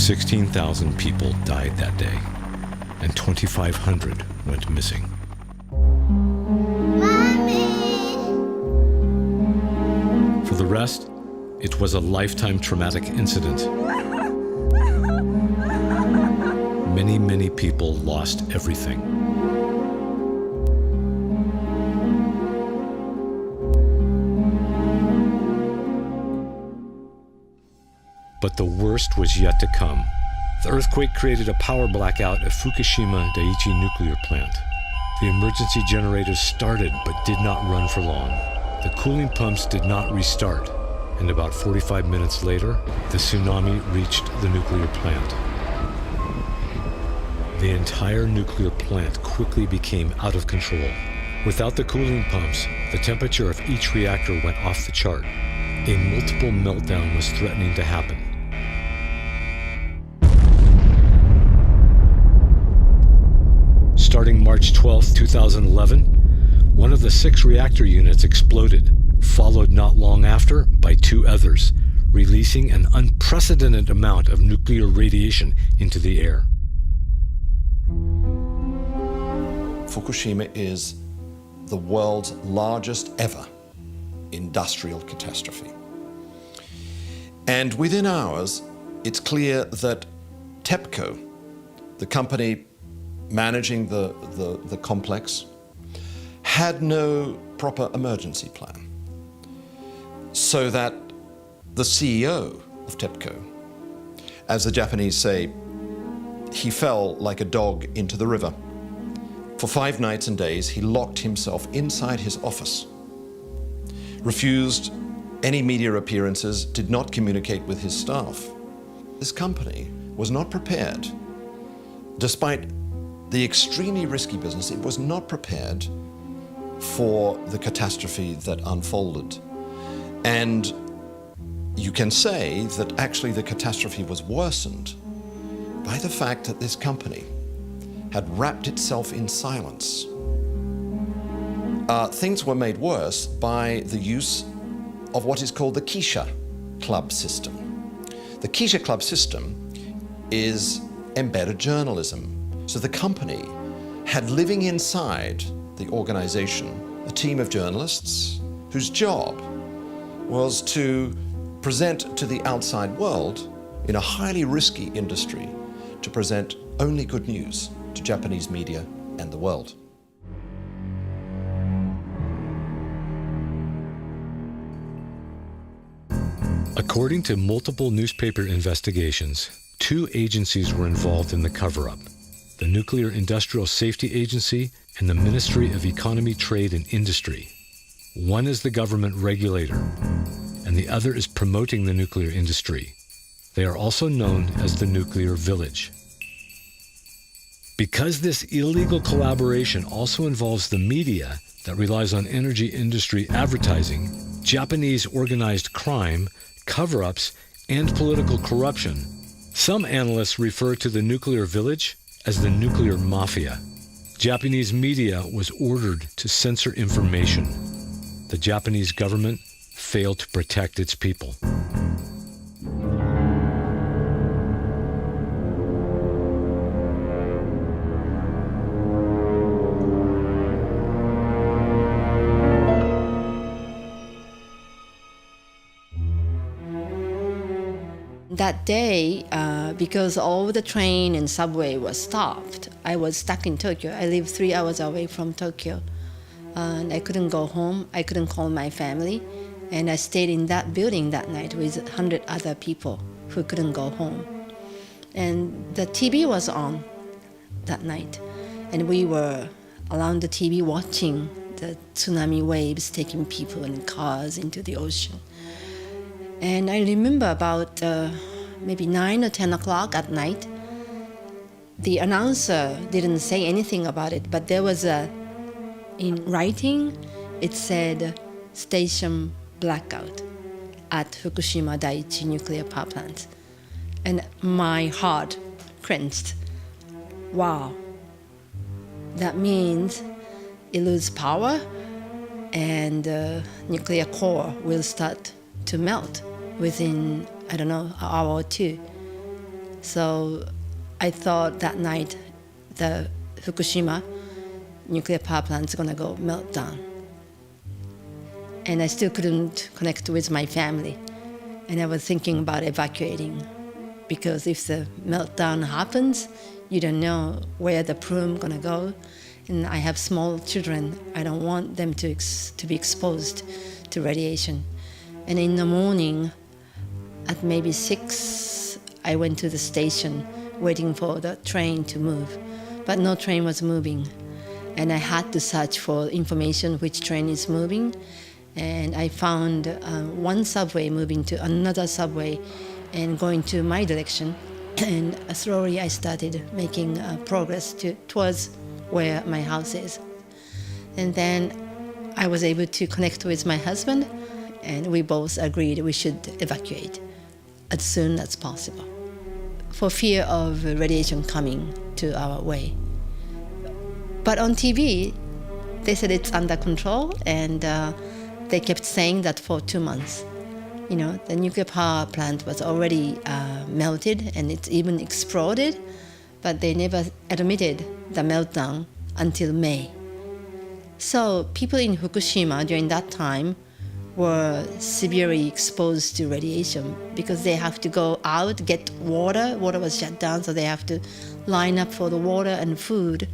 $16,000 people died that day, and 2,500 went missing. For the rest, it was a lifetime traumatic incident. Many, many people lost everything. But the worst was yet to come. The earthquake created a power blackout at Fukushima Daiichi nuclear plant. The emergency generators started but did not run for long. The cooling pumps did not restart, and about 45 minutes later, the tsunami reached the nuclear plant. The entire nuclear plant quickly became out of control. Without the cooling pumps, the temperature of each reactor went off the chart. A multiple meltdown was threatening to happen. Starting March 12, 2011, one of the 6 reactor units exploded, followed not long after by 2 others, releasing an unprecedented amount of nuclear radiation into the air. Fukushima is the world's largest ever industrial catastrophe. And within hours, it's clear that TEPCO, the company managing the complex, had no proper emergency plan. So that the CEO of TEPCO, as the Japanese say, he fell like a dog into the river. For 5 nights and days, he locked himself inside his office, refused any media appearances, did not communicate with his staff. This company was not prepared. Despite the extremely risky business, it was not prepared for the catastrophe that unfolded. And you can say that actually the catastrophe was worsened by the fact that this company had wrapped itself in silence. Things were made worse by the use of what is called the Keisha Club system. The Keisha Club system is embedded journalism. So the company had living inside the organization a team of journalists whose job was to present to the outside world, in a highly risky industry, to present only good news to Japanese media and the world. According to multiple newspaper investigations, 2 agencies were involved in the cover-up: the Nuclear Industrial Safety Agency and the Ministry of Economy, Trade, and Industry. One is the government regulator, and the other is promoting the nuclear industry. They are also known as the nuclear village. Because this illegal collaboration also involves the media that relies on energy industry advertising, Japanese organized crime, cover-ups, and political corruption, some analysts refer to the nuclear village as the nuclear mafia. Japanese media was ordered to censor information. The Japanese government failed to protect its people. That day, because all the train and subway was stopped, I was stuck in Tokyo. I live 3 hours away from Tokyo. And I couldn't go home. I couldn't call my family. And I stayed in that building that night with 100 other people who couldn't go home. And the TV was on that night. And we were around the TV watching the tsunami waves taking people and cars into the ocean. And I remember about maybe 9 or 10 o'clock at night, the announcer didn't say anything about it, but there was in writing, it said station blackout at Fukushima Daiichi nuclear power plant. And my heart clenched. Wow, that means it loses power and nuclear core will start to melt within, I don't know, an hour or 2. So I thought that night the Fukushima nuclear power plant is going to go melt down. And I still couldn't connect with my family. And I was thinking about evacuating, because if the meltdown happens, you don't know where the plume going to go. And I have small children. I don't want them to be exposed to radiation. And in the morning, at maybe 6, I went to the station waiting for the train to move. But no train was moving. And I had to search for information which train is moving. And I found one subway moving to another subway and going to my direction. And slowly I started making progress towards where my house is. And then I was able to connect with my husband, and we both agreed we should evacuate as soon as possible for fear of radiation coming to our way. But on TV, they said it's under control, and they kept saying that for 2 months. You know, the nuclear power plant was already melted and it even exploded, but they never admitted the meltdown until May. So people in Fukushima during that time were severely exposed to radiation because they have to go out, get water. Water was shut down, so they have to line up for the water and food.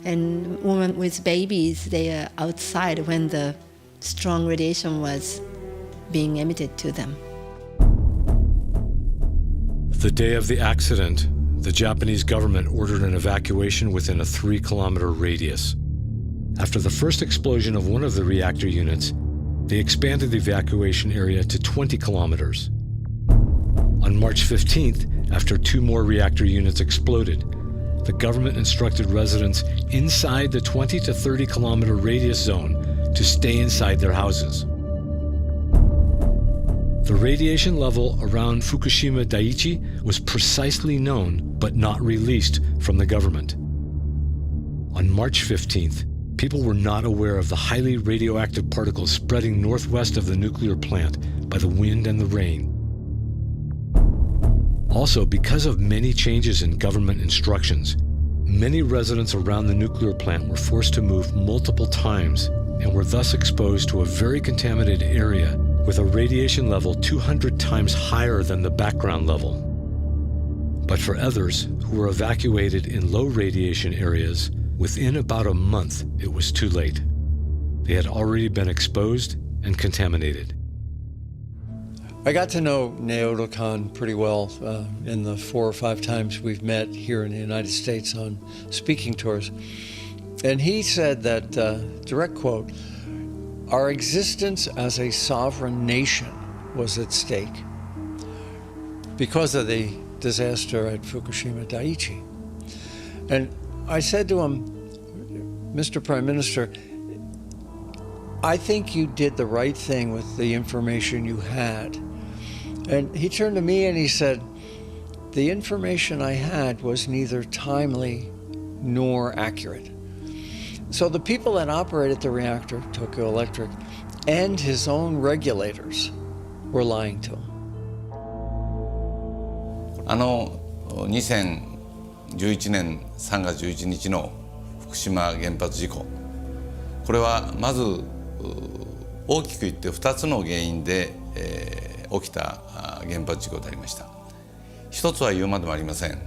And women with babies, they are outside when the strong radiation was being emitted to them. The day of the accident, the Japanese government ordered an evacuation within a 3-kilometer radius. After the first explosion of one of the reactor units, they expanded the evacuation area to 20 kilometers. On March 15th, after 2 more reactor units exploded, the government instructed residents inside the 20 to 30 kilometer radius zone to stay inside their houses. The radiation level around Fukushima Daiichi was precisely known but not released from the government. On March 15th, people were not aware of the highly radioactive particles spreading northwest of the nuclear plant by the wind and the rain. Also, because of many changes in government instructions, many residents around the nuclear plant were forced to move multiple times and were thus exposed to a very contaminated area with a radiation level 200 times higher than the background level. But for others who were evacuated in low radiation areas, within about a month, it was too late. They had already been exposed and contaminated. I got to know Naoto-kan pretty well in the 4 or 5 times we've met here in the United States on speaking tours. And he said that, direct quote, "Our existence as a sovereign nation was at stake because of the disaster at Fukushima Daiichi." And I said to him, "Mr. Prime Minister, I think you did the right thing with the information you had." And he turned to me and he said, "The information I had was neither timely nor accurate." So the people that operated the reactor, Tokyo Electric, and his own regulators were lying to him. 2011年3月11日の福島原発事故、これはまず大きく言って2つの原因で、起きた原発事故でありました。一つは言うまでもありません。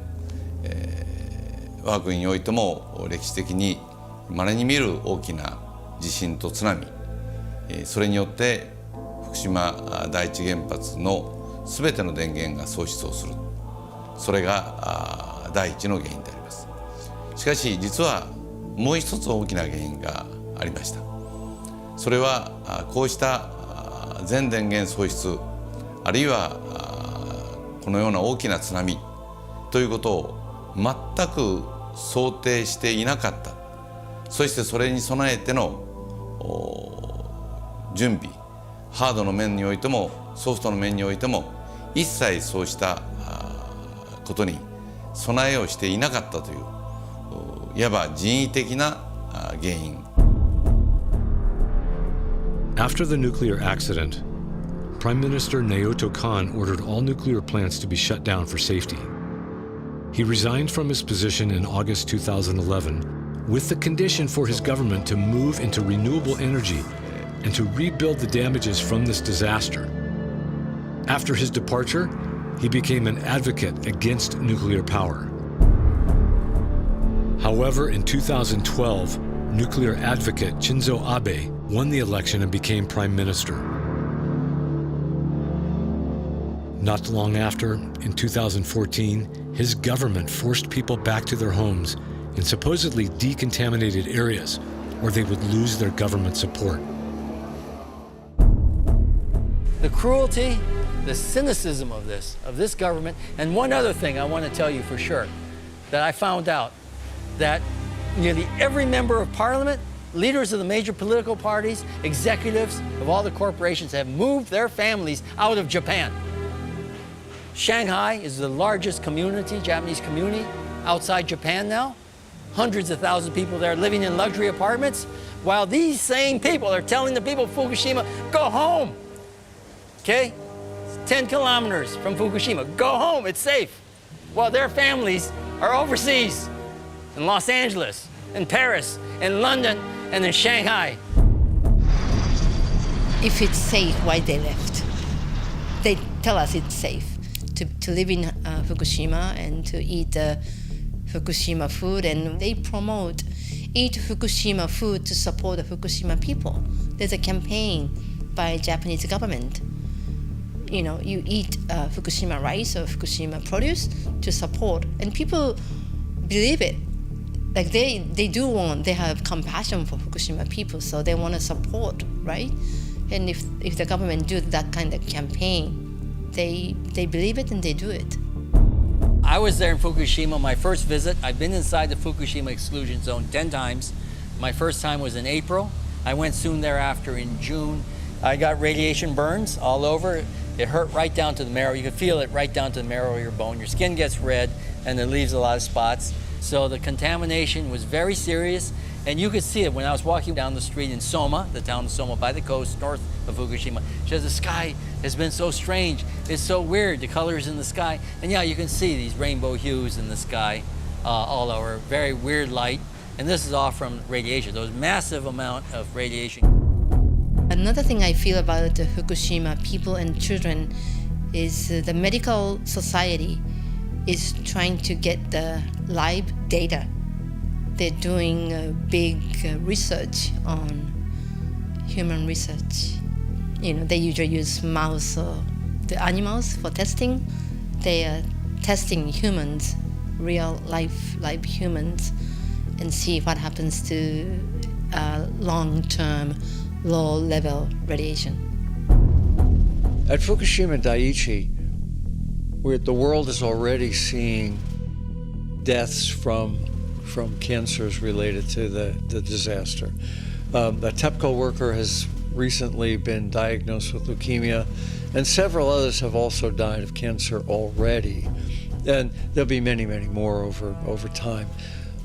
我が国においても歴史的に稀に見る大きな地震と津波、それによって福島第一原発のすべての電源が喪失をする、それが第一の原因であります。しかし実はもう一つ大きな原因がありました。それはこうした全電源喪失、あるいはこのような大きな津波ということを全く想定していなかった。そしてそれに備えての準備、ハードの面においてもソフトの面においても一切そうしたことに備えをしていなかったという、いわば人為的な原因。After the nuclear accident, Prime Minister Naoto Kan ordered all nuclear plants to be shut down for safety. He resigned from his position in August 2011 with the condition for his government to move into renewable energy and to rebuild the damages from this disaster. After his departure, he became an advocate against nuclear power. However, in 2012, nuclear advocate Shinzo Abe won the election and became prime minister. Not long after, in 2014, his government forced people back to their homes in supposedly decontaminated areas, or they would lose their government support. The cruelty, the cynicism of this government, and one other thing I want to tell you for sure, that I found out, that nearly every member of parliament, leaders of the major political parties, executives of all the corporations have moved their families out of Japan. Shanghai is the largest community, Japanese community, outside Japan now. Hundreds of thousands of people there living in luxury apartments, while these same people are telling the people of Fukushima, go home. Okay? It's 10 kilometers from Fukushima. Go home, it's safe. While their families are overseas, in Los Angeles, in Paris, in London, and in Shanghai. If it's safe, why they left? They tell us it's safe to live in Fukushima and to eat Fukushima food, and they promote eat Fukushima food to support the Fukushima people. There's a campaign by Japanese government. You know, you eat Fukushima rice or Fukushima produce to support, and people believe it. Like they have compassion for Fukushima people, so they want to support, right? And if the government do that kind of campaign, they believe it and they do it. I was there in Fukushima, my first visit. I've been inside the Fukushima exclusion zone 10 times. My first time was in April. I went soon thereafter in June. I got radiation burns all over. It hurt right down to the marrow. You could feel it right down to the marrow of your bone. Your skin gets red and it leaves a lot of spots. So the contamination was very serious, and you could see it when I was walking down the street in Soma, the town of Soma by the coast north of Fukushima. She says, the sky has been so strange. It's so weird, the colors in the sky. And yeah, you can see these rainbow hues in the sky all over, very weird light. And this is all from radiation, those massive amount of radiation. Another thing I feel about the Fukushima people and children is the medical society is trying to get the live data. They're doing big research on human research. You know, they usually use mouse or the animals for testing. They are testing humans, real life humans, and see what happens to long-term, low-level radiation. At Fukushima Daiichi, the world is already seeing deaths from cancers related to the disaster. A TEPCO worker has recently been diagnosed with leukemia, and several others have also died of cancer already. And there'll be many, many more over time.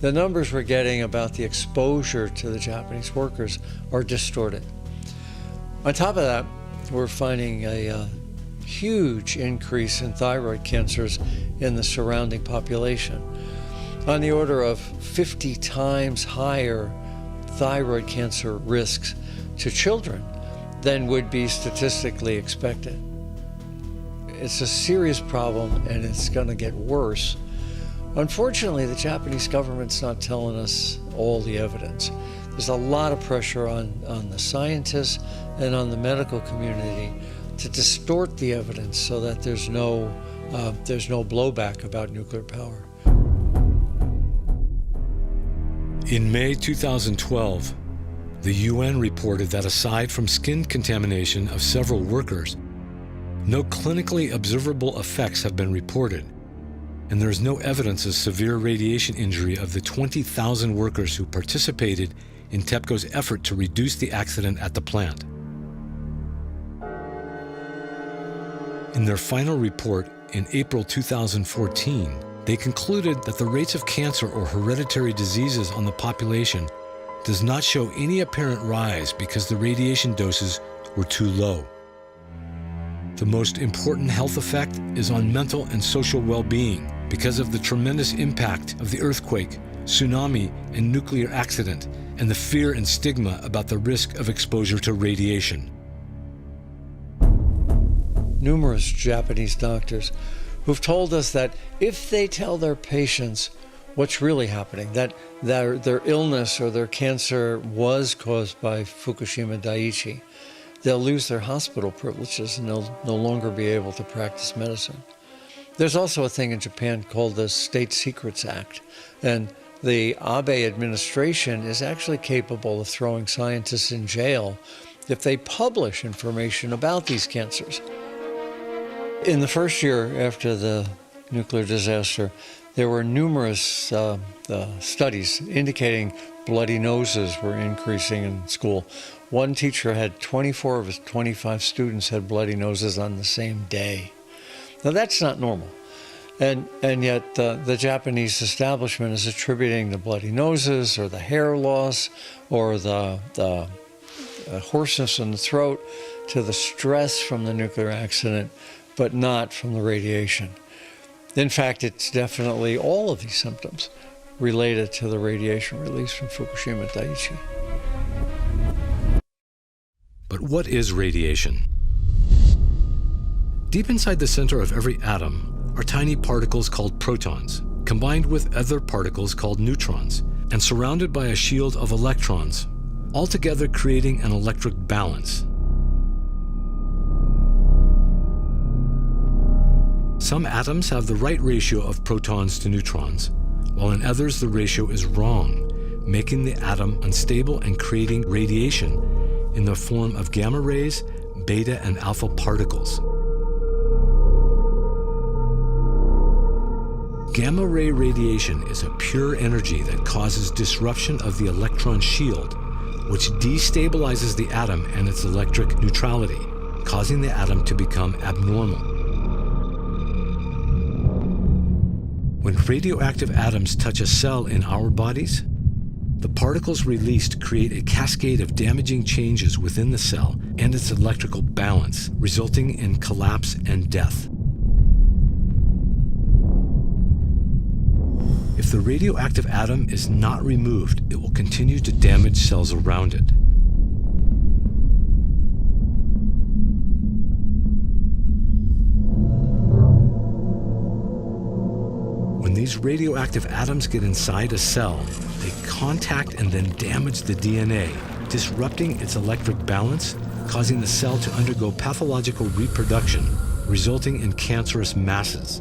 The numbers we're getting about the exposure to the Japanese workers are distorted. On top of that, we're finding a huge increase in thyroid cancers in the surrounding population, on the order of 50 times higher thyroid cancer risks to children than would be statistically expected. It's a serious problem, and it's going to get worse. Unfortunately, the Japanese government's not telling us all the evidence. There's a lot of pressure on the scientists and on the medical community to distort the evidence so that there's no blowback about nuclear power. In May 2012, the UN reported that aside from skin contamination of several workers, no clinically observable effects have been reported, and there is no evidence of severe radiation injury of the 20,000 workers who participated in TEPCO's effort to reduce the accident at the plant. In their final report in April 2014, they concluded that the rates of cancer or hereditary diseases on the population does not show any apparent rise because the radiation doses were too low. The most important health effect is on mental and social well-being because of the tremendous impact of the earthquake, tsunami, and nuclear accident, and the fear and stigma about the risk of exposure to radiation. Numerous Japanese doctors who've told us that if they tell their patients what's really happening, that their illness or their cancer was caused by Fukushima Daiichi, they'll lose their hospital privileges and they'll no longer be able to practice medicine. There's also a thing in Japan called the State Secrets Act, and the Abe administration is actually capable of throwing scientists in jail if they publish information about these cancers. In the first year after the nuclear disaster, there were numerous studies indicating bloody noses were increasing in school. One teacher had 24 of his 25 students had bloody noses on the same day. Now that's not normal. And yet the Japanese establishment is attributing the bloody noses or the hair loss or the hoarseness in the throat to the stress from the nuclear accident, but not from the radiation. In fact, it's definitely all of these symptoms related to the radiation release from Fukushima Daiichi. But what is radiation? Deep inside the center of every atom are tiny particles called protons, combined with other particles called neutrons, and surrounded by a shield of electrons, altogether creating an electric balance. Some atoms have the right ratio of protons to neutrons, while in others the ratio is wrong, making the atom unstable and creating radiation in the form of gamma rays, beta and alpha particles. Gamma ray radiation is a pure energy that causes disruption of the electron shield, which destabilizes the atom and its electric neutrality, causing the atom to become abnormal. When radioactive atoms touch a cell in our bodies, the particles released create a cascade of damaging changes within the cell and its electrical balance, resulting in collapse and death. If the radioactive atom is not removed, it will continue to damage cells around it. When these radioactive atoms get inside a cell, they contact and then damage the DNA, disrupting its electric balance, causing the cell to undergo pathological reproduction, resulting in cancerous masses.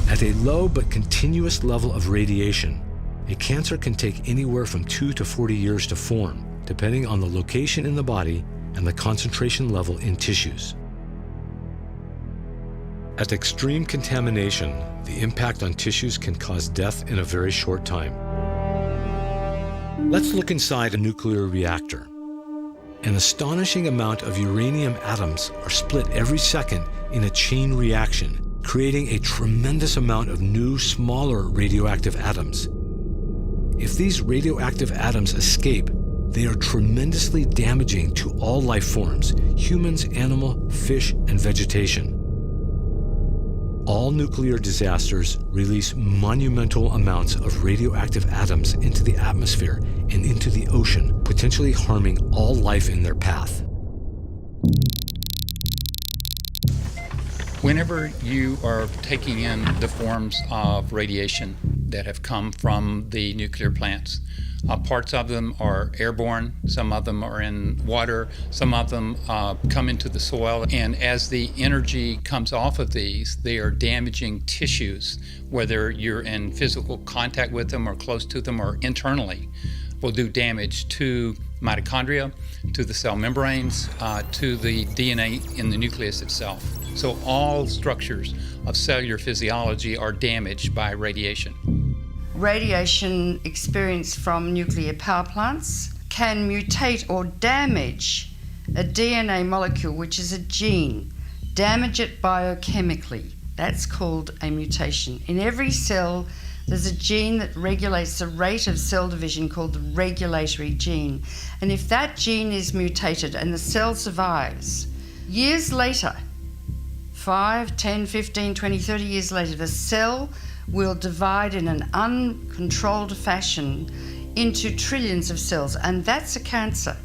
At a low but continuous level of radiation, a cancer can take anywhere from 2 to 40 years to form, depending on the location in the body and the concentration level in tissues. At extreme contamination, the impact on tissues can cause death in a very short time. Let's look inside a nuclear reactor. An astonishing amount of uranium atoms are split every second in a chain reaction, creating a tremendous amount of new, smaller radioactive atoms. If these radioactive atoms escape, they are tremendously damaging to all life forms, humans, animal, fish, and vegetation. All nuclear disasters release monumental amounts of radioactive atoms into the atmosphere and into the ocean, potentially harming all life in their path. Whenever you are taking in the forms of radiation that have come from the nuclear plants, parts of them are airborne, some of them are in water, some of them come into the soil, and as the energy comes off of these, they are damaging tissues, whether you're in physical contact with them or close to them or internally, will do damage to mitochondria, to the cell membranes, to the DNA in the nucleus itself. So all structures of cellular physiology are damaged by radiation. Radiation experienced from nuclear power plants can mutate or damage a DNA molecule, which is a gene, damage it biochemically. That's called a mutation. In every cell, there's a gene that regulates the rate of cell division called the regulatory gene. And if that gene is mutated and the cell survives, years later, 5, 10, 15, 20, 30 years later, the cell will divide in an uncontrolled fashion into trillions of cells, and that's a cancer.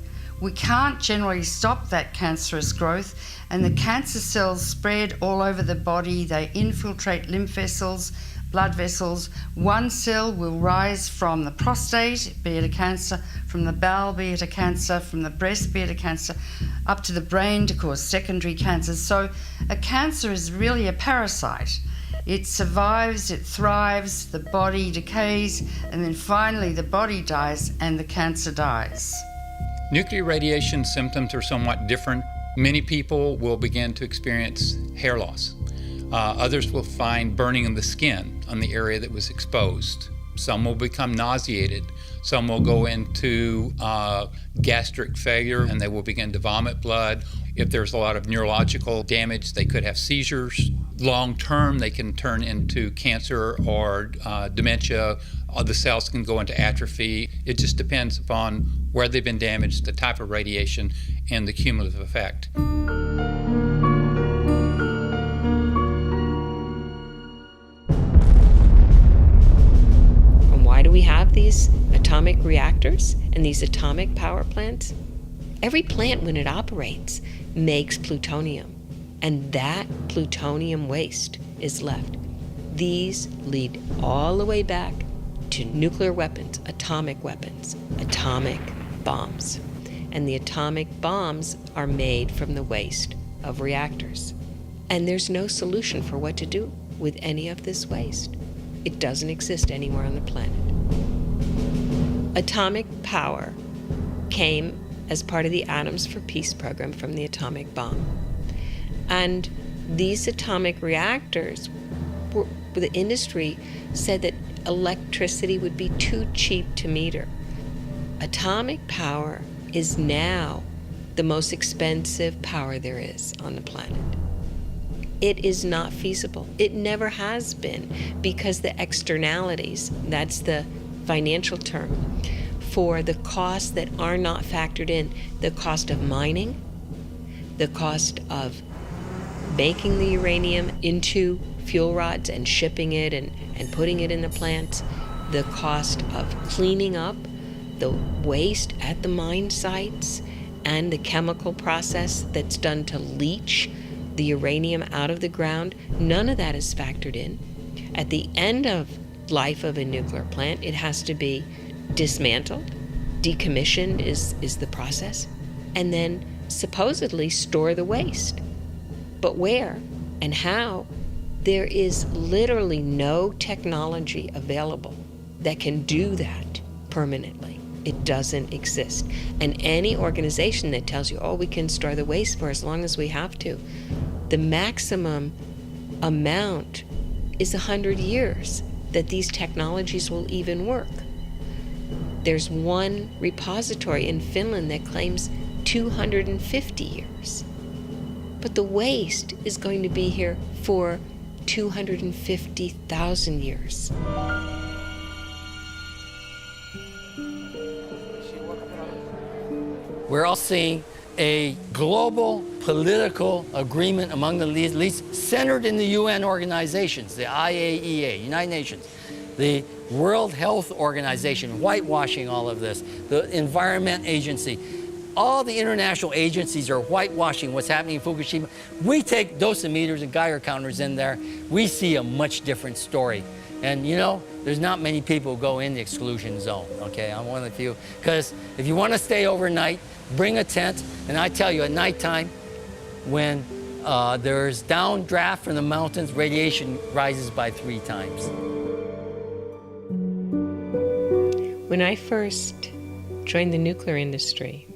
We can't generally stop that cancerous growth, and the cancer cells spread all over the body. They infiltrate lymph vessels, blood vessels. One cell will rise from the prostate, be it a cancer, from the bowel, be it a cancer, from the breast, be it a cancer, up to the brain to cause secondary cancers. So a cancer is really a parasite. It survives, it thrives, the body decays, and then finally the body dies and the cancer dies. Nuclear radiation symptoms are somewhat different. Many people will begin to experience hair loss. Others will find burning in the skin on the area that was exposed. Some will become nauseated. Some will go into gastric failure and they will begin to vomit blood. If there's a lot of neurological damage, they could have seizures. Long term, they can turn into cancer or dementia. The cells can go into atrophy. It just depends upon where they've been damaged, the type of radiation, and the cumulative effect. Why do we have these atomic reactors and these atomic power plants? Every plant, when it operates, makes plutonium, and that plutonium waste is left. These lead all the way back to nuclear weapons, atomic bombs. And the atomic bombs are made from the waste of reactors. And there's no solution for what to do with any of this waste. It doesn't exist anywhere on the planet. Atomic power came as part of the Atoms for Peace program from the atomic bomb. And these atomic reactors, the industry said that electricity would be too cheap to meter. Atomic power is now the most expensive power there is on the planet. It is not feasible. It never has been, because the externalities, that's the financial term, for the costs that are not factored in, the cost of mining, the cost of making the uranium into fuel rods and shipping it and putting it in the plants, the cost of cleaning up the waste at the mine sites, and the chemical process that's done to leach the uranium out of the ground, none of that is factored in. At the end of life of a nuclear plant, it has to be dismantled, decommission is the process, and then supposedly store the waste. But where and how? There is literally no technology available that can do that permanently. It doesn't exist. And any organization that tells you, oh, we can store the waste for as long as we have to, the maximum amount is 100 years that these technologies will even work. There's one repository in Finland that claims 250 years. But the waste is going to be here for 250,000 years. We're all seeing a global political agreement among the leaders centered in the UN organizations, the IAEA, United Nations, the World Health Organization, whitewashing all of this, the Environment Agency. All the international agencies are whitewashing what's happening in Fukushima. We take dosimeters and Geiger counters in there, we see a much different story. And you know, there's not many people who go in the exclusion zone, okay? I'm one of the few. Because if you want to stay overnight, bring a tent, and I tell you, at nighttime, when there's downdraft from the mountains, radiation rises by 3 times. When I first joined the nuclear industry,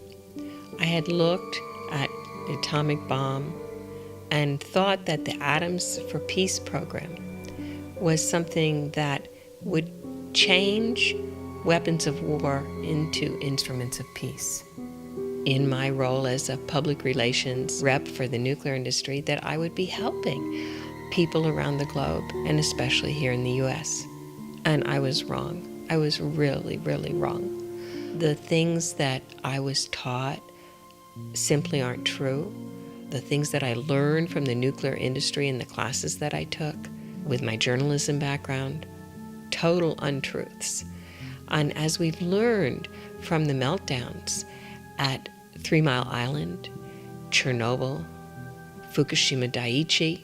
I had looked at the atomic bomb and thought that the Atoms for Peace program was something that would change weapons of war into instruments of peace. In my role as a public relations rep for the nuclear industry, that I would be helping people around the globe, and especially here in the US. And I was wrong. I was really, really wrong. The things that I was taught simply aren't true. The things that I learned from the nuclear industry in the classes that I took, with my journalism background, total untruths. And as we've learned from the meltdowns at 3 Mile Island, Chernobyl, Fukushima Daiichi,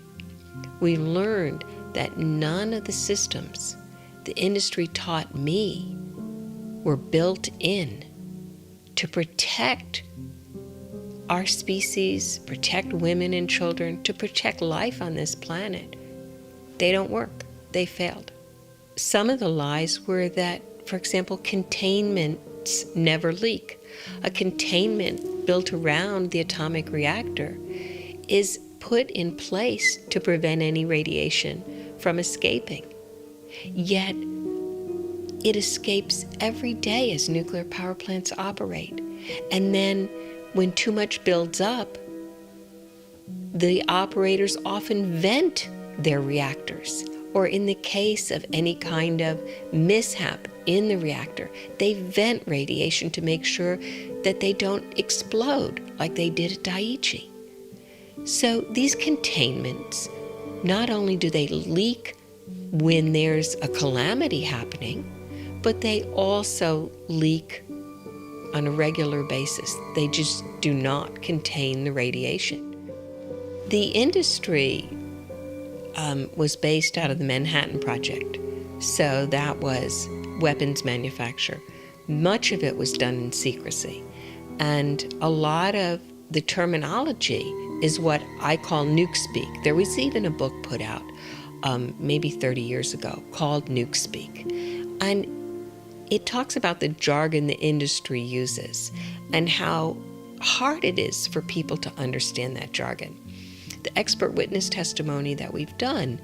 we learned that none of the systems the industry taught me were built in to protect our species, protect women and children, to protect life on this planet. They don't work. They failed. Some of the lies were that, for example, containments never leak. A containment built around the atomic reactor is put in place to prevent any radiation from escaping. Yet, it escapes every day as nuclear power plants operate. And then, when too much builds up, the operators often vent their reactors, or in the case of any kind of mishap in the reactor, they vent radiation to make sure that they don't explode like they did at Daiichi. So these containments, not only do they leak when there's a calamity happening, but they also leak on a regular basis. They just do not contain the radiation. The industry was based out of the Manhattan Project. So that was weapons manufacture. Much of it was done in secrecy. And a lot of the terminology is what I call nuke speak. There was even a book put out maybe 30 years ago called Nuke Speak. And it talks about the jargon the industry uses and how hard it is for people to understand that jargon. The expert witness testimony that we've done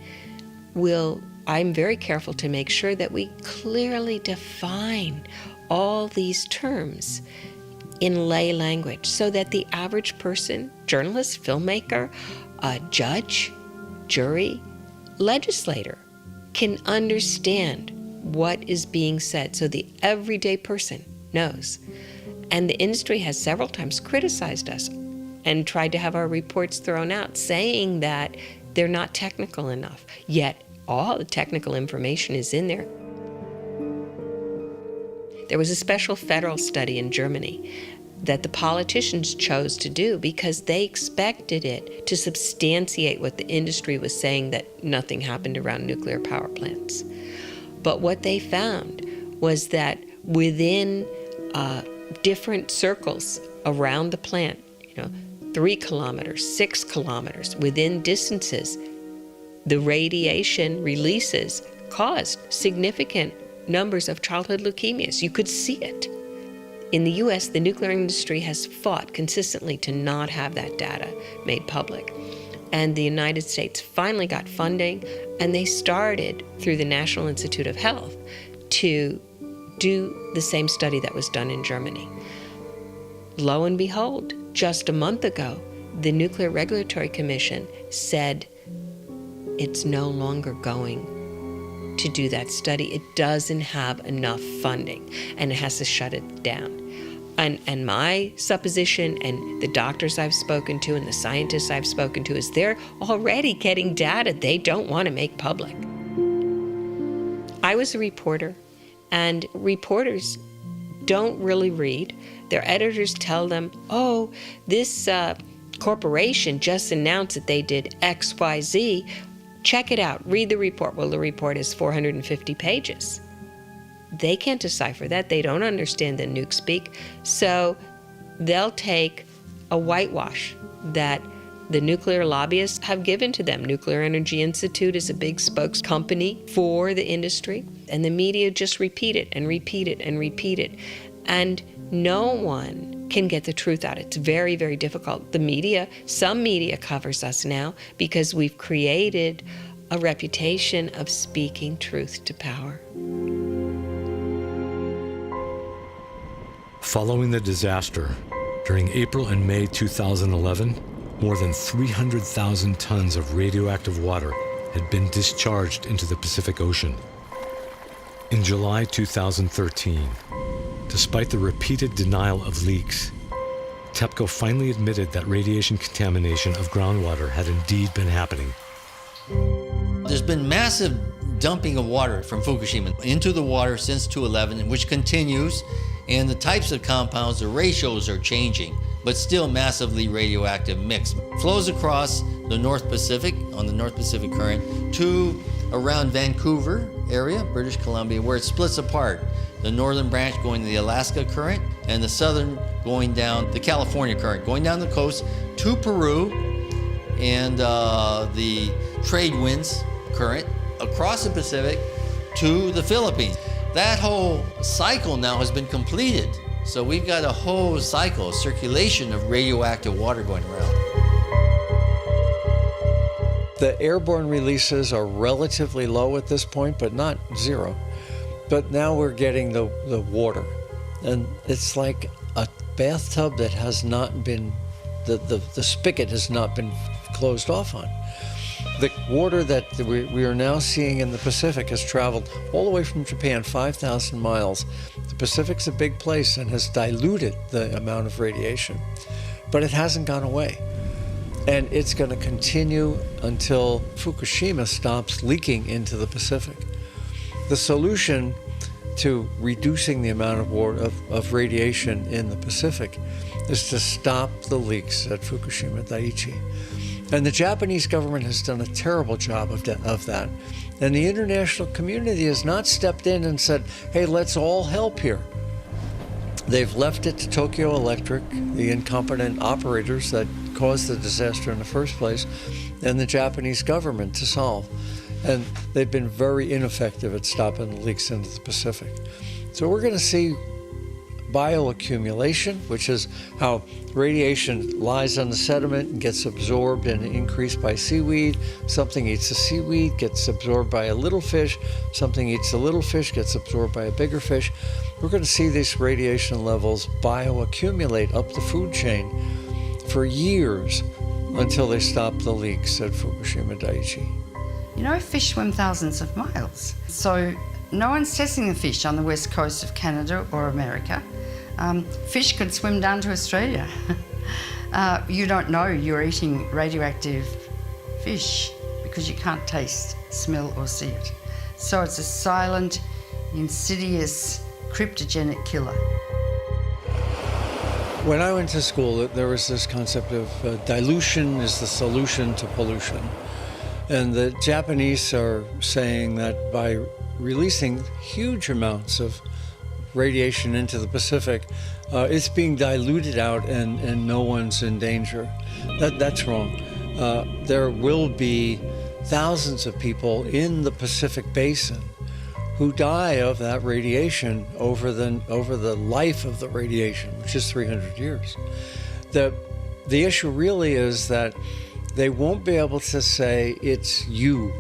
I'm very careful to make sure that we clearly define all these terms in lay language so that the average person, journalist, filmmaker, judge, jury, legislator can understand what is being said so the everyday person knows. And the industry has several times criticized us and tried to have our reports thrown out, saying that they're not technical enough. Yet all the technical information is in there. There was a special federal study in Germany that the politicians chose to do because they expected it to substantiate what the industry was saying, that nothing happened around nuclear power plants. But what they found was that within different circles around the plant, 3 kilometers, 6 kilometers, within distances, the radiation releases caused significant numbers of childhood leukemias. You could see it. In the US, the nuclear industry has fought consistently to not have that data made public. And the United States finally got funding, and they started, through the National Institute of Health, to do the same study that was done in Germany. Lo and behold, just a month ago, the Nuclear Regulatory Commission said it's no longer going to do that study. It doesn't have enough funding, and it has to shut it down. And my supposition, and the doctors I've spoken to and the scientists I've spoken to, is they're already getting data they don't want to make public. I was a reporter, and reporters don't really read. Their editors tell them, oh, this corporation just announced that they did X, Y, Z. Check it out, read the report. Well, the report is 450 pages. They can't decipher that. They don't understand the nuke speak. So they'll take a whitewash that the nuclear lobbyists have given to them. Nuclear Energy Institute is a big spokes company for the industry, and the media just repeat it and repeat it and repeat it. And no one can get the truth out. It's very, very difficult. The media, some media covers us now because we've created a reputation of speaking truth to power. Following the disaster, during April and May 2011, more than 300,000 tons of radioactive water had been discharged into the Pacific Ocean. In July 2013, despite the repeated denial of leaks, TEPCO finally admitted that radiation contamination of groundwater had indeed been happening. There's been massive dumping of water from Fukushima into the water since 2011, which continues, and the types of compounds, the ratios are changing, but still massively radioactive mix. Flows across the North Pacific, on the North Pacific Current, to around Vancouver area, British Columbia, where it splits apart. The northern branch going to the Alaska Current, and the southern going down the California Current, going down the coast to Peru, and the trade winds current across the Pacific to the Philippines. That whole cycle now has been completed. So we've got a whole cycle, a circulation of radioactive water going around. The airborne releases are relatively low at this point, but not zero. But now we're getting the water. And it's like a bathtub that has not been, the spigot has not been closed off on. The water that we are now seeing in the Pacific has traveled all the way from Japan, 5,000 miles. The Pacific's a big place and has diluted the amount of radiation, but it hasn't gone away. And it's going to continue until Fukushima stops leaking into the Pacific. The solution to reducing the amount of water, of radiation in the Pacific is to stop the leaks at Fukushima Daiichi. And the Japanese government has done a terrible job of that. And the international community has not stepped in and said, hey, let's all help here. They've left it to Tokyo Electric, the incompetent operators that caused the disaster in the first place, and the Japanese government to solve. And they've been very ineffective at stopping the leaks into the Pacific. So we're going to see bioaccumulation, which is how radiation lies on the sediment and gets absorbed and increased by seaweed. Something eats a seaweed, gets absorbed by a little fish. Something eats a little fish, gets absorbed by a bigger fish. We're going to see these radiation levels bioaccumulate up the food chain for years until they stop the leaks at Fukushima Daiichi. You know, fish swim thousands of miles. So no one's testing the fish on the west coast of Canada or America. Fish could swim down to Australia. You don't know you're eating radioactive fish because you can't taste, smell, or see it. So it's a silent, insidious, cryptogenic killer. When I went to school, there was this concept of dilution is the solution to pollution. And the Japanese are saying that by releasing huge amounts of radiation into the Pacific, it's being diluted out and no one's in danger. That's wrong. There will be thousands of people in the Pacific Basin who die of that radiation over the life of the radiation, which is 300 years. The issue really is that they won't be able to say it's you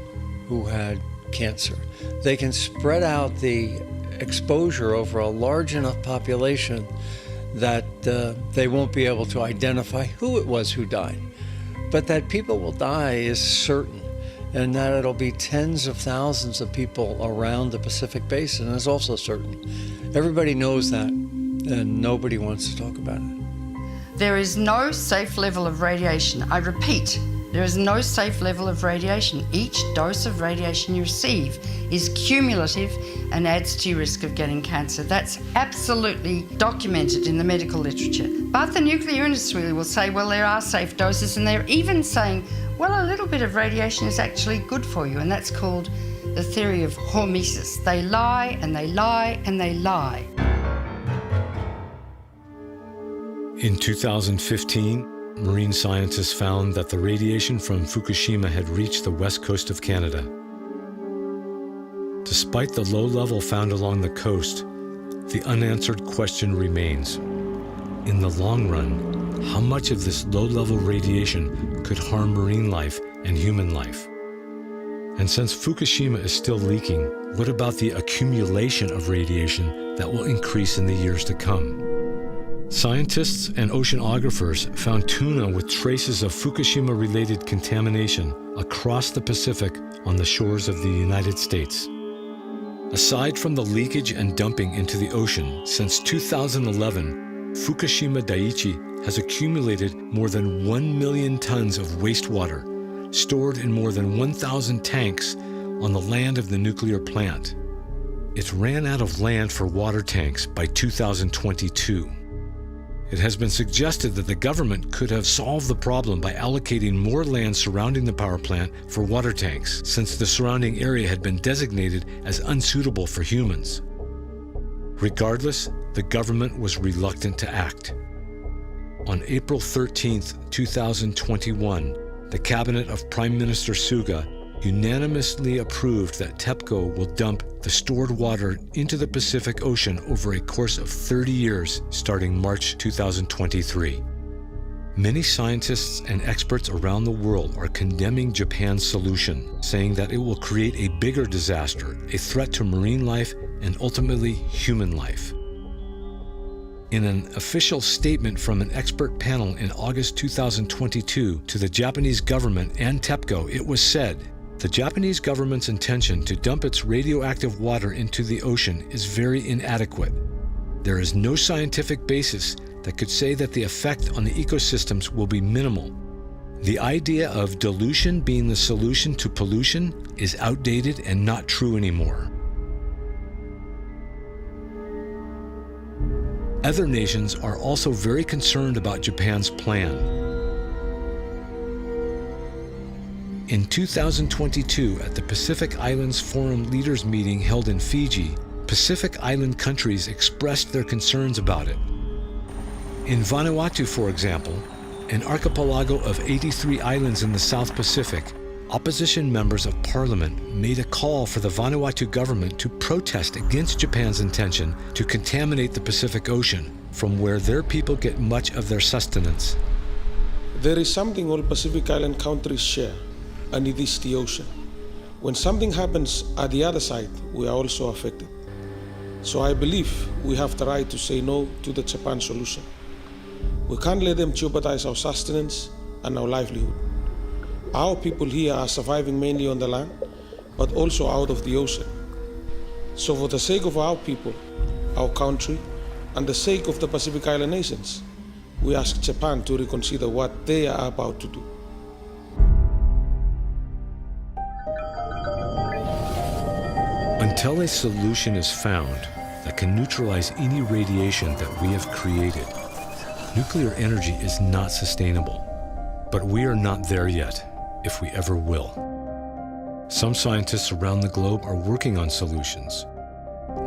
who had cancer. They can spread out the exposure over a large enough population that they won't be able to identify who it was who died. But that people will die is certain, and that it'll be tens of thousands of people around the Pacific Basin is also certain. Everybody knows that, and nobody wants to talk about it. There is no safe level of radiation. I repeat, there is no safe level of radiation. Each dose of radiation you receive is cumulative and adds to your risk of getting cancer. That's absolutely documented in the medical literature. But the nuclear industry will say, well, there are safe doses, and they're even saying, well, a little bit of radiation is actually good for you, and that's called the theory of hormesis. They lie and they lie and they lie. In 2015, marine scientists found that the radiation from Fukushima had reached the west coast of Canada. Despite the low level found along the coast, the unanswered question remains. In the long run, how much of this low-level radiation could harm marine life and human life? And since Fukushima is still leaking, what about the accumulation of radiation that will increase in the years to come? Scientists and oceanographers found tuna with traces of Fukushima-related contamination across the Pacific on the shores of the United States. Aside from the leakage and dumping into the ocean, since 2011, Fukushima Daiichi has accumulated more than 1 million tons of wastewater, stored in more than 1,000 tanks on the land of the nuclear plant. It ran out of land for water tanks by 2022. It has been suggested that the government could have solved the problem by allocating more land surrounding the power plant for water tanks, since the surrounding area had been designated as unsuitable for humans. Regardless, the government was reluctant to act. On April 13, 2021, the cabinet of Prime Minister Suga unanimously approved that TEPCO will dump the stored water into the Pacific Ocean over a course of 30 years starting March 2023. Many scientists and experts around the world are condemning Japan's solution, saying that it will create a bigger disaster, a threat to marine life and ultimately human life. In an official statement from an expert panel in August 2022 to the Japanese government and TEPCO, it was said, "The Japanese government's intention to dump its radioactive water into the ocean is very inadequate. There is no scientific basis that could say that the effect on the ecosystems will be minimal. The idea of dilution being the solution to pollution is outdated and not true anymore." Other nations are also very concerned about Japan's plan. In 2022, at the Pacific Islands Forum Leaders Meeting held in Fiji, Pacific Island countries expressed their concerns about it. In Vanuatu, for example, an archipelago of 83 islands in the South Pacific, opposition members of parliament made a call for the Vanuatu government to protest against Japan's intention to contaminate the Pacific Ocean, from where their people get much of their sustenance. There is something all Pacific Island countries share, and it is the ocean. When something happens at the other side, we are also affected. So I believe we have the right to say no to the Japan solution. We can't let them jeopardize our sustenance and our livelihood. Our people here are surviving mainly on the land, but also out of the ocean. So for the sake of our people, our country, and the sake of the Pacific Island nations, we ask Japan to reconsider what they are about to do. Until a solution is found that can neutralize any radiation that we have created, nuclear energy is not sustainable. But we are not there yet, if we ever will. Some scientists around the globe are working on solutions.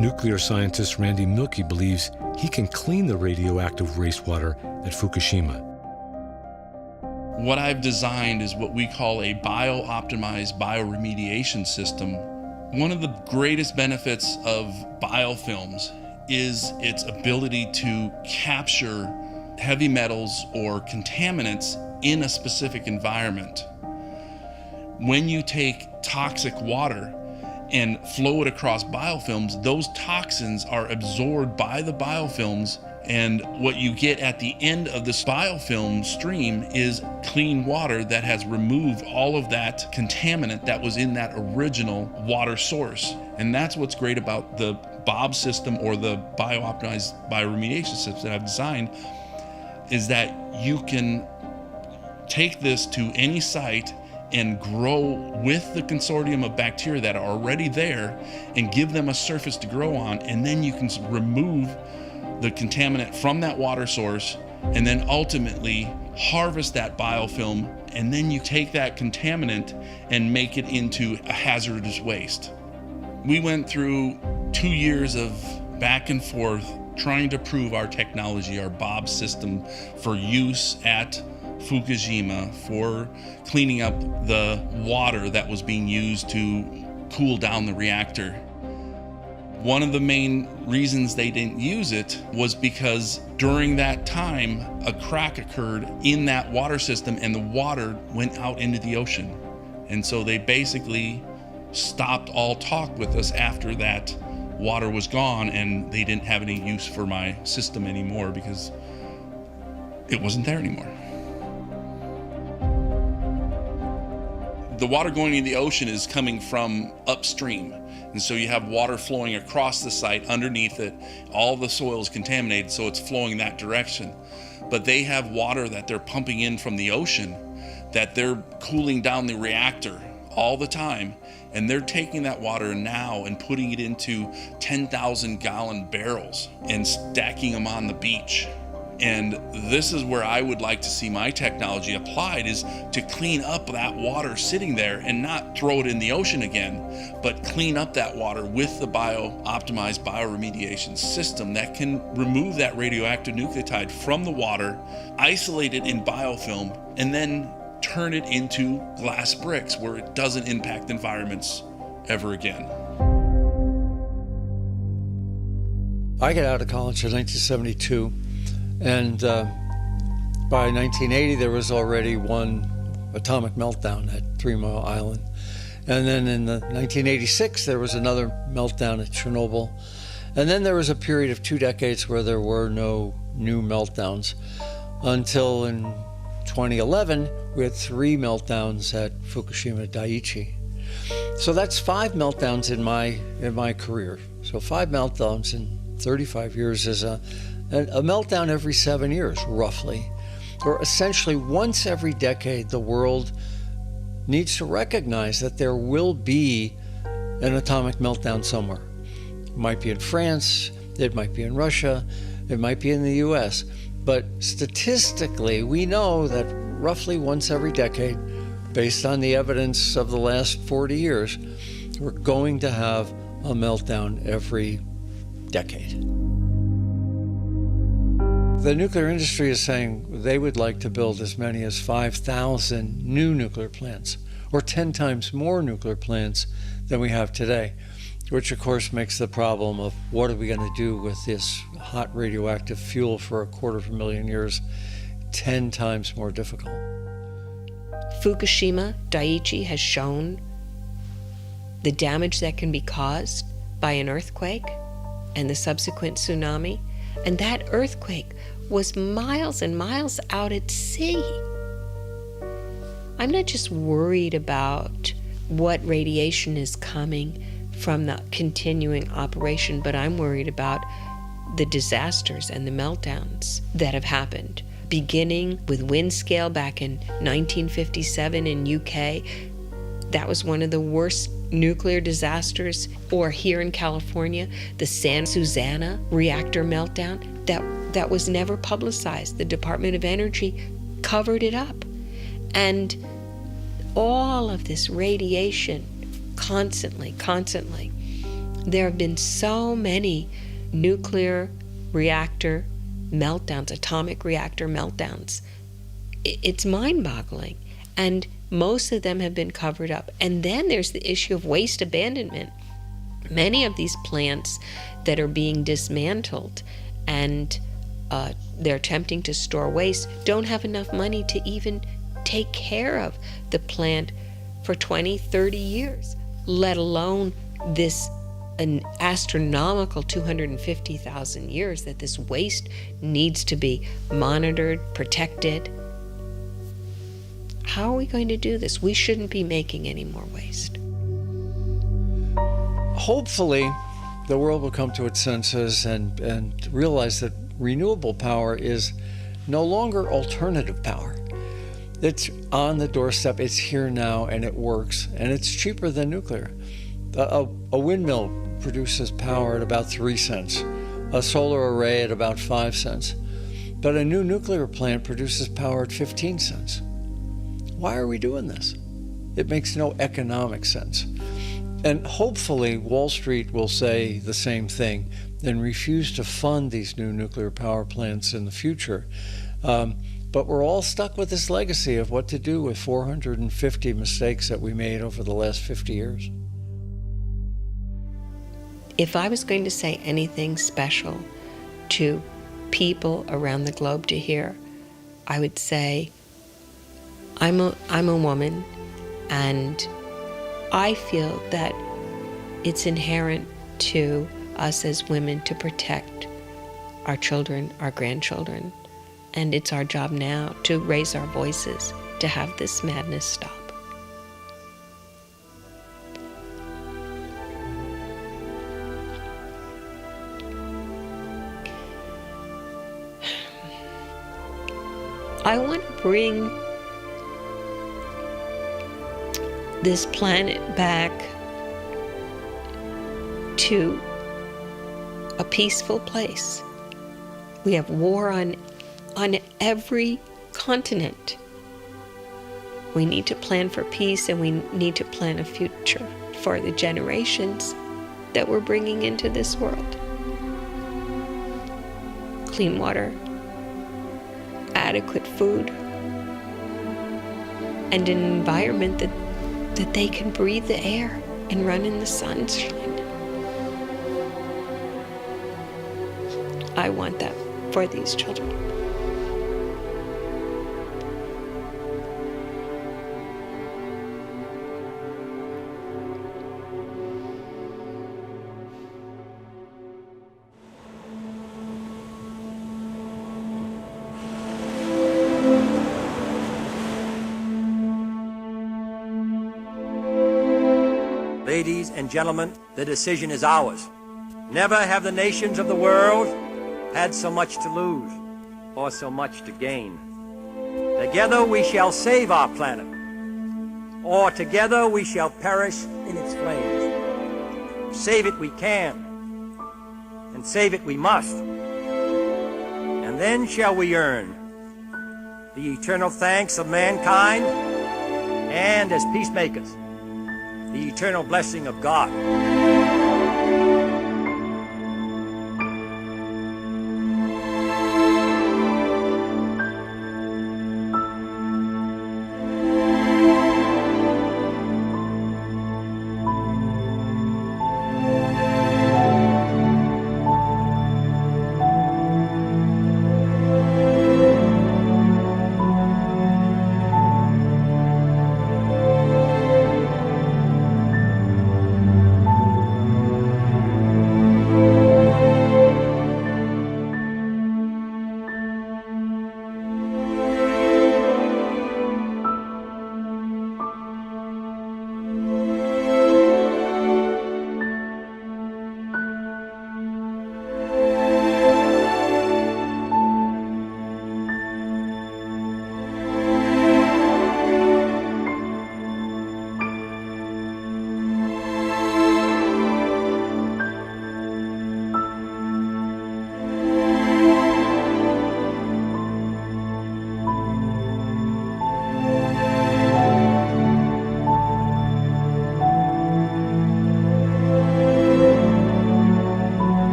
Nuclear scientist Randy Milkey believes he can clean the radioactive wastewater at Fukushima. What I've designed is what we call a bio-optimized bioremediation system. One of the greatest benefits of biofilms is its ability to capture heavy metals or contaminants in a specific environment. When you take toxic water and flow it across biofilms, those toxins are absorbed by the biofilms, and what you get at the end of this biofilm stream is clean water that has removed all of that contaminant that was in that original water source. And that's what's great about the BOB system, or the bio-optimized bioremediation system that I've designed, is that you can take this to any site and grow with the consortium of bacteria that are already there and give them a surface to grow on, and then you can remove the contaminant from that water source and then ultimately harvest that biofilm, and then you take that contaminant and make it into a hazardous waste. We went through 2 years of back and forth trying to prove our technology, our BOB system, for use at Fukushima for cleaning up the water that was being used to cool down the reactor. One of the main reasons they didn't use it was because during that time, a crack occurred in that water system and the water went out into the ocean. And so they basically stopped all talk with us after that water was gone, and they didn't have any use for my system anymore because it wasn't there anymore. The water going into the ocean is coming from upstream. And so you have water flowing across the site underneath it. All the soil is contaminated, so it's flowing that direction. But they have water that they're pumping in from the ocean that they're cooling down the reactor all the time. And they're taking that water now and putting it into 10,000 gallon barrels and stacking them on the beach. And this is where I would like to see my technology applied, is to clean up that water sitting there and not throw it in the ocean again, but clean up that water with the bio-optimized bioremediation system that can remove that radioactive nucleotide from the water, isolate it in biofilm, and then turn it into glass bricks where it doesn't impact environments ever again. I got out of college in 1972. And by 1980, there was already one atomic meltdown at 3 Mile Island. And then in 1986, there was another meltdown at Chernobyl. And then there was a period of 2 decades where there were no new meltdowns, until in 2011, we had 3 meltdowns at Fukushima Daiichi. So that's 5 meltdowns in my career. So 5 meltdowns in 35 years is a meltdown every 7 years, roughly. Or essentially once every decade, the world needs to recognize that there will be an atomic meltdown somewhere. It might be in France, it might be in Russia, it might be in the US. But statistically, we know that roughly once every decade, based on the evidence of the last 40 years, we're going to have a meltdown every decade. The nuclear industry is saying they would like to build as many as 5,000 new nuclear plants, or 10 times more nuclear plants than we have today, which of course makes the problem of what are we going to do with this hot radioactive fuel for 250,000 years 10 times more difficult. Fukushima Daiichi has shown the damage that can be caused by an earthquake and the subsequent tsunami. And that earthquake was miles and miles out at sea. I'm not just worried about what radiation is coming from the continuing operation, but I'm worried about the disasters and the meltdowns that have happened, beginning with Windscale back in 1957 in UK. That was one of the worst nuclear disasters. Or here in California, the San Susana reactor meltdown, that was never publicized. The Department of Energy covered it up. And all of this radiation constantly. There have been so many nuclear reactor meltdowns, atomic reactor meltdowns. It's mind-boggling. And most of them have been covered up. And then there's the issue of waste abandonment. Many of these plants that are being dismantled and they're attempting to store waste don't have enough money to even take care of the plant for 20, 30 years, let alone this an astronomical 250,000 years that this waste needs to be monitored, protected. How are we going to do this? We shouldn't be making any more waste. Hopefully, the world will come to its senses and realize that renewable power is no longer alternative power. It's on the doorstep, it's here now, and it works, and it's cheaper than nuclear. A windmill produces power at about 3 cents, a solar array at about 5 cents, but a new nuclear plant produces power at 15 cents. Why are we doing this? It makes no economic sense. And hopefully Wall Street will say the same thing and refuse to fund these new nuclear power plants in the future. But we're all stuck with this legacy of what to do with 450 mistakes that we made over the last 50 years. If I was going to say anything special to people around the globe to hear, I would say, I'm a woman, and I feel that it's inherent to us as women to protect our children, our grandchildren, and it's our job now to raise our voices to have this madness stop. I want to bring this planet back to a peaceful place. We have war on every continent. We need to plan for peace, and we need to plan a future for the generations that we're bringing into this world. Clean water, adequate food, and an environment that they can breathe the air and run in the sunshine. I want that for these children. Ladies and gentlemen, the decision is ours. Never have the nations of the world had so much to lose or so much to gain. Together we shall save our planet, or together we shall perish in its flames. Save it we can, and save it we must. And then shall we earn the eternal thanks of mankind, and as peacemakers, the eternal blessing of God.